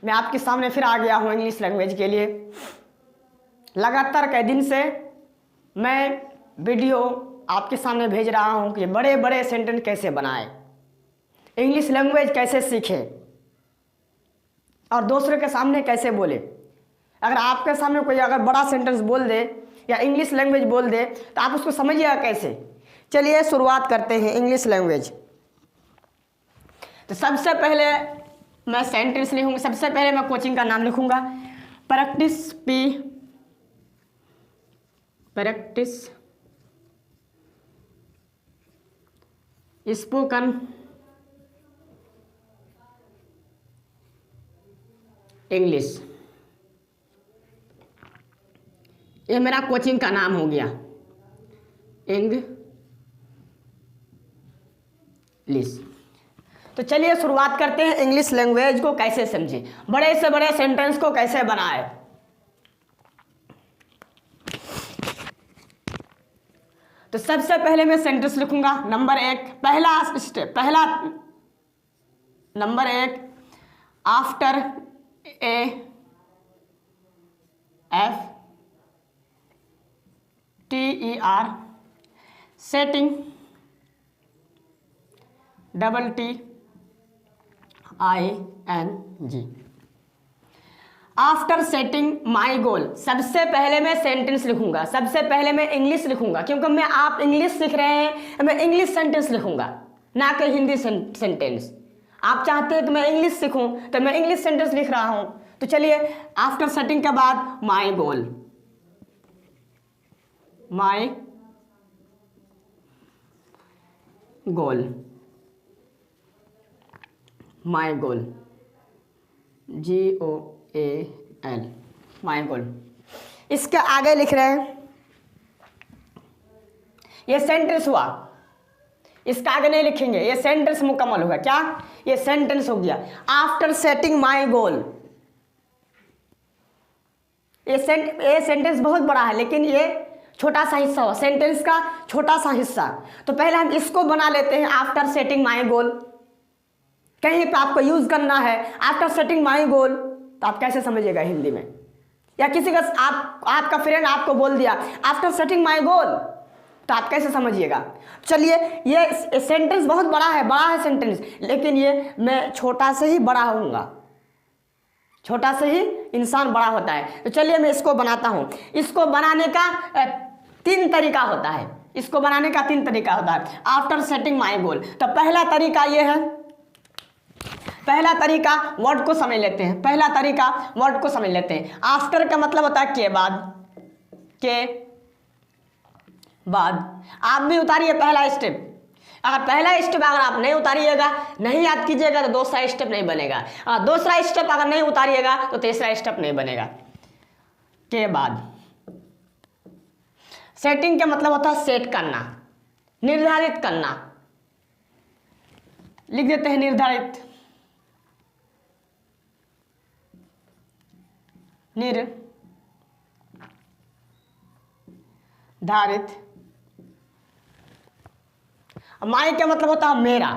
मैं आपके सामने फिर आ गया हूँ इंग्लिश लैंग्वेज के लिए। लगातार कई दिन से मैं वीडियो आपके सामने भेज रहा हूँ कि बड़े बड़े सेंटेंस कैसे बनाएं, इंग्लिश लैंग्वेज कैसे सीखें और दूसरे के सामने कैसे बोले। अगर आपके सामने कोई अगर बड़ा सेंटेंस बोल दे या इंग्लिश लैंग्वेज बोल दे तो आप उसको समझिएगा कैसे। चलिए शुरुआत करते हैं इंग्लिश लैंग्वेज। तो सबसे पहले मैं सेंटेंस लिखूंगा। सबसे पहले मैं कोचिंग का नाम लिखूंगा, प्रैक्टिस स्पोकन इंग्लिश। ये मेरा कोचिंग का नाम हो गया, इंग्लिश। तो चलिए शुरुआत करते हैं इंग्लिश लैंग्वेज को कैसे समझें, बड़े से बड़े सेंटेंस को कैसे बनाएं। तो सबसे पहले मैं सेंटेंस लिखूंगा। नंबर 1, पहला step, number 1, after AFTER setting TTING after setting my goal. सबसे पहले मैं सेंटेंस लिखूंगा, सबसे पहले मैं इंग्लिश लिखूंगा, क्योंकि मैं आप इंग्लिश सीख रहे हैं, मैं इंग्लिश सेंटेंस लिखूंगा ना कि हिंदी सेंटेंस। आप चाहते हैं कि मैं इंग्लिश सीखूं तो मैं इंग्लिश सेंटेंस लिख रहा हूं। तो चलिए आफ्टर सेटिंग के बाद माई goal, my goal, my goal, GOAL, माई गोल। इसके आगे लिख रहे हैं, ये सेंटेंस हुआ, इसका आगे नहीं लिखेंगे, ये सेंटेंस मुकम्मल होगा। क्या? ये सेंटेंस हो गया आफ्टर सेटिंग माई गोल। ये सेंटेंस बहुत बड़ा है, लेकिन ये छोटा सा हिस्सा हो, सेंटेंस का छोटा सा हिस्सा। तो पहले हम इसको बना लेते हैं, आफ्टर सेटिंग माई गोल। कहीं पे आपको यूज करना है आफ्टर सेटिंग माई गोल, तो आप कैसे समझिएगा हिंदी में? या किसी का आपका फ्रेंड आपको बोल दिया आफ्टर सेटिंग माई गोल, तो आप कैसे समझिएगा? चलिए, ये सेंटेंस बहुत बड़ा है सेंटेंस, लेकिन ये मैं छोटा से ही बड़ा होऊंगा, छोटा से ही इंसान बड़ा होता है। तो चलिए मैं इसको बनाता हूं। इसको बनाने का 3 तरीका होता है, इसको बनाने का 3 तरीका होता है आफ्टर सेटिंग माई गोल। तो पहला तरीका ये है, पहला तरीका वर्ड को समझ लेते हैं, पहला तरीका वर्ड को समझ लेते हैं। आफ्टर का मतलब होता है के बाद, के बाद। आप भी उतारिए पहला स्टेप। अगर पहला स्टेप अगर आप नहीं उतारिएगा, नहीं याद कीजिएगा, तो दूसरा स्टेप नहीं बनेगा। दूसरा स्टेप अगर नहीं उतारिएगा तो तीसरा स्टेप नहीं बनेगा। के बाद सेटिंग का मतलब होता है सेट करना, निर्धारित करना। लिख देते हैं निर्धारित, निर्धारित। माई का मतलब होता है मेरा,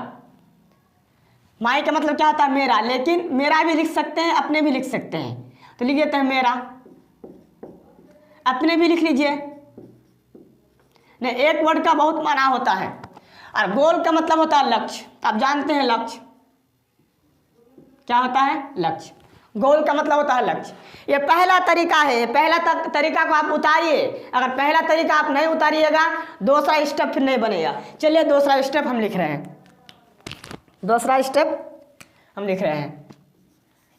माई का मतलब क्या होता है? मेरा। लेकिन मेरा भी लिख सकते हैं, अपने भी लिख सकते हैं। तो लिख देते हैं मेरा, अपने भी लिख लीजिए। नहीं, एक वर्ड का बहुत माना होता है। और गोल का मतलब होता है लक्ष्य। आप जानते हैं लक्ष्य क्या होता है? लक्ष्य। गोल का मतलब होता है लक्ष्य। ये पहला तरीका है, पहला तरीका को आप उतारिए। अगर पहला तरीका आप नहीं उतारिएगा, दूसरा स्टेप फिर नहीं बनेगा। चलिए दूसरा स्टेप हम लिख रहे हैं, दूसरा स्टेप हम लिख रहे हैं,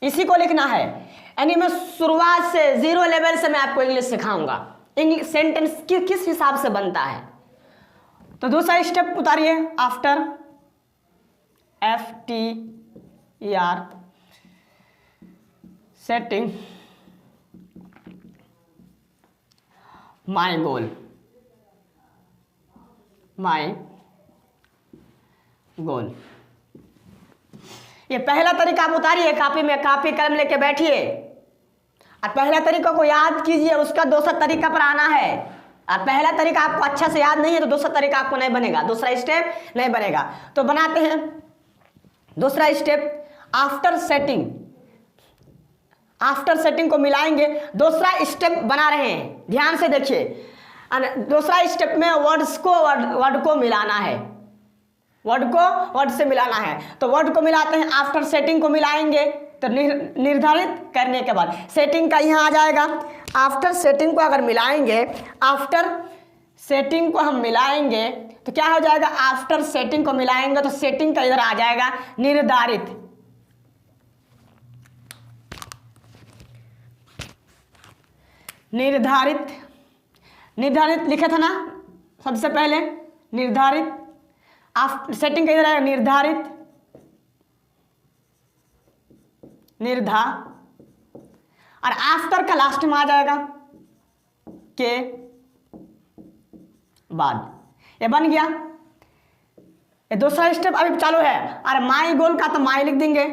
इसी को लिखना है। यानी मैं शुरुआत से 0 लेवल से मैं आपको इंग्लिश सिखाऊंगा, इंग्लिश सेंटेंस किस हिसाब से बनता है। तो दूसरा स्टेप उतारिए, after FTER setting my goal, my goal. ये पहला तरीका आप उतारिए कॉपी में, कॉपी कलम लेके बैठिए और पहला तरीका को याद कीजिए, उसका दूसरा तरीका पर आना है। और पहला तरीका आपको अच्छा से याद नहीं है तो दूसरा तरीका आपको नहीं बनेगा, दूसरा स्टेप नहीं बनेगा। तो बनाते हैं दूसरा step, after setting after setting को मिलाएंगे, दूसरा स्टेप बना रहे हैं, ध्यान से देखिए। दूसरा स्टेप में वर्ड को मिलाना है, वर्ड को वर्ड से मिलाना है। तो वर्ड को मिलाते हैं, आफ्टर सेटिंग को मिलाएंगे, तो निर्धारित करने के बाद सेटिंग का यहाँ आ जाएगा। आफ्टर सेटिंग को अगर मिलाएंगे, आफ्टर सेटिंग को हम मिलाएंगे तो क्या हो जाएगा, आफ्टर सेटिंग को मिलाएंगे तो सेटिंग का इधर आ जाएगा निर्धारित। निर्धारित लिखा था ना सबसे पहले, निर्धारित। आफ्टर सेटिंग का इधर आएगा निर्धारित, और आफ्टर का लास्ट में आ जाएगा के बाद। ये बन गया। ये दूसरा स्टेप अभी चालू है। और माई गोल का तो माई लिख देंगे,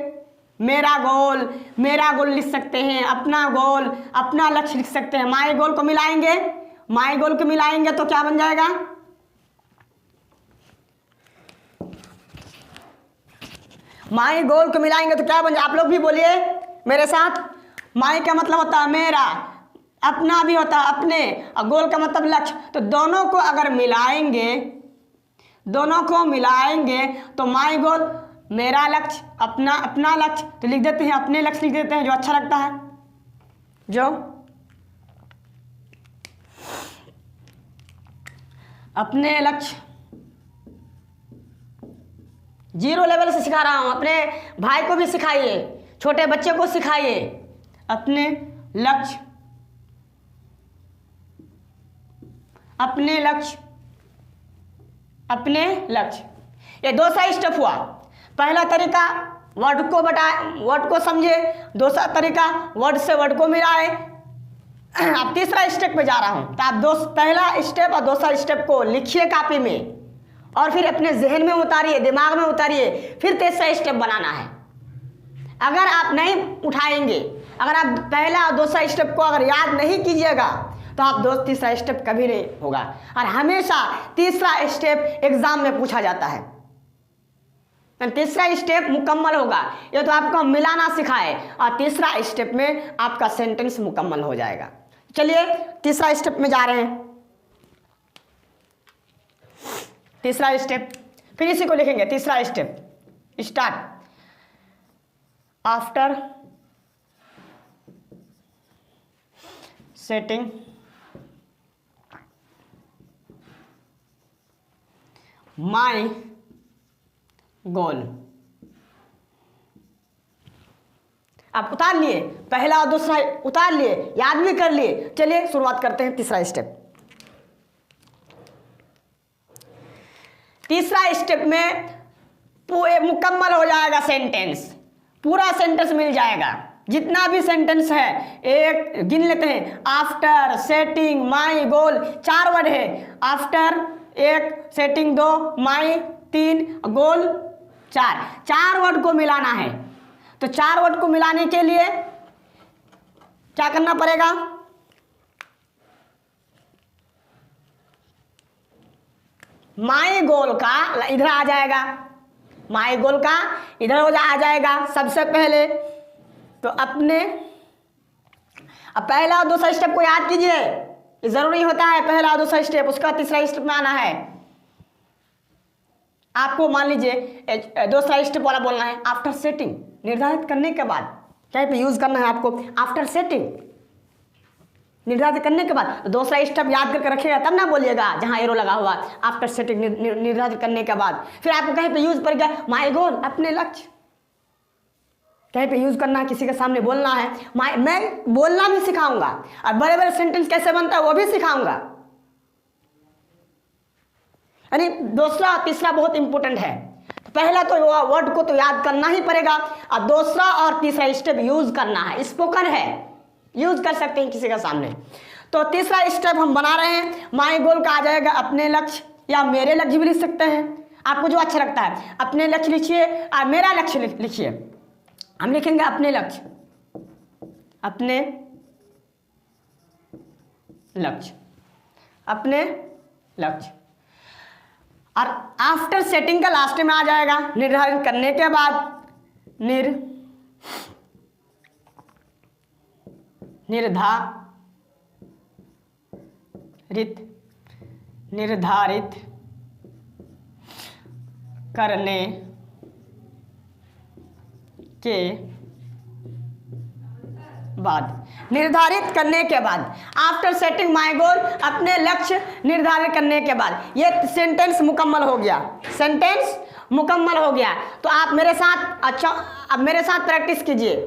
मेरा गोल लिख सकते हैं, अपना गोल, अपना लक्ष्य लिख सकते हैं। माई गोल को मिलाएंगे, माई गोल को मिलाएंगे तो क्या बन जाएगा, माई गोल को मिलाएंगे तो क्या बन जाए, आप लोग भी बोलिए मेरे साथ। माई का मतलब होता है मेरा, अपना भी होता है अपने, और गोल का मतलब लक्ष्य। तो दोनों को अगर मिलाएंगे, दोनों को मिलाएंगे तो माई गोल मेरा लक्ष्य, अपना लक्ष्य, तो लिख देते हैं अपने लक्ष्य लिख देते हैं, जो अच्छा लगता है। जो अपने लक्ष्य, जीरो लेवल से सिखा रहा हूं, अपने भाई को भी सिखाइए, छोटे बच्चे को सिखाइए। अपने लक्ष्य, अपने लक्ष्य, अपने लक्ष्य। ये दूसरा स्टेप हुआ। पहला तरीका वर्ड को समझे, दूसरा तरीका वर्ड से वर्ड को मिलाए। अब तीसरा स्टेप पे जा रहा हूं, तो आप पहला स्टेप और दूसरा स्टेप को लिखिए कॉपी में, और फिर अपने जहन में उतारिए, दिमाग में उतारिए, फिर तीसरा स्टेप बनाना है। अगर आप नहीं उठाएंगे, अगर आप पहला और दूसरा स्टेप को अगर याद नहीं कीजिएगा तो आप तीसरा स्टेप कभी नहीं होगा। और हमेशा तीसरा स्टेप एग्जाम में पूछा जाता है, तीसरा स्टेप मुकम्मल होगा। ये तो आपको मिलाना सिखाए, और तीसरा स्टेप में आपका सेंटेंस मुकम्मल हो जाएगा। चलिए तीसरा स्टेप में जा रहे हैं। तीसरा स्टेप, फिर इसी को लिखेंगे। तीसरा step start. After setting my goal. आप उतार लिए, पहला और दूसरा उतार लिए, याद भी कर लिए। चलिए शुरुआत करते हैं तीसरा स्टेप। तीसरा स्टेप में मुकम्मल हो जाएगा सेंटेंस, पूरा सेंटेंस मिल जाएगा। जितना भी सेंटेंस है, एक गिन लेते हैं। After setting my goal, 4 word है। आफ्टर 1, सेटिंग 2, माई 3, गोल 4 वर्ड को मिलाना है। तो 4 वर्ड को मिलाने के लिए क्या करना पड़ेगा, माई गोल का इधर आ जाएगा, माई गोल का इधर आ जाएगा सबसे पहले। तो अपने, अब पहला और दूसरा स्टेप को याद कीजिए, ये जरूरी होता है। पहला और दूसरा स्टेप, उसका तीसरा स्टेप में आना है। आपको मान लीजिए दूसरा स्टेप वाला बोलना है आफ्टर सेटिंग, निर्धारित करने के बाद। क्या पे यूज करना है आपको, आफ्टर सेटिंग, निर्धारित करने के बाद। दूसरा स्टेप याद करके रखिएगा, तब ना बोलिएगा जहां एरो लगा हुआ, आफ्टर सेटिंग निर्धारित करने के बाद। फिर आपको कहीं पे यूज पड़ गया माई गोल, अपने लक्ष्य, कहीं पे यूज करना है, किसी के सामने बोलना है। मैं बोलना भी सिखाऊंगा, और बड़े बड़े सेंटेंस कैसे बनता है वो भी सिखाऊंगा। यानी दूसरा और तीसरा बहुत इंपॉर्टेंट है। पहला तो वर्ड को तो याद करना ही पड़ेगा, और दूसरा और तीसरा स्टेप यूज करना है। स्पोकन है, यूज कर सकते हैं किसी के सामने। तो तीसरा स्टेप हम बना रहे हैं। माई गोल का आ जाएगा अपने लक्ष्य, या मेरे लक्ष्य भी लिख सकते हैं, आपको जो अच्छा लगता है। अपने लक्ष्य लिखिए और मेरा लक्ष्य लिखिए। हम लिखेंगे अपने लक्ष्य, अपने लक्ष्य, अपने लक्ष्य। और आफ्टर सेटिंग का लास्ट में आ जाएगा निर्धारित करने के बाद, निर्धारित करने के बाद आफ्टर सेटिंग माई गोल, अपने लक्ष्य निर्धारित करने के बाद, ये सेंटेंस मुकम्मल हो गया, सेंटेंस मुकम्मल हो गया। तो आप मेरे साथ अब मेरे साथ प्रैक्टिस कीजिए।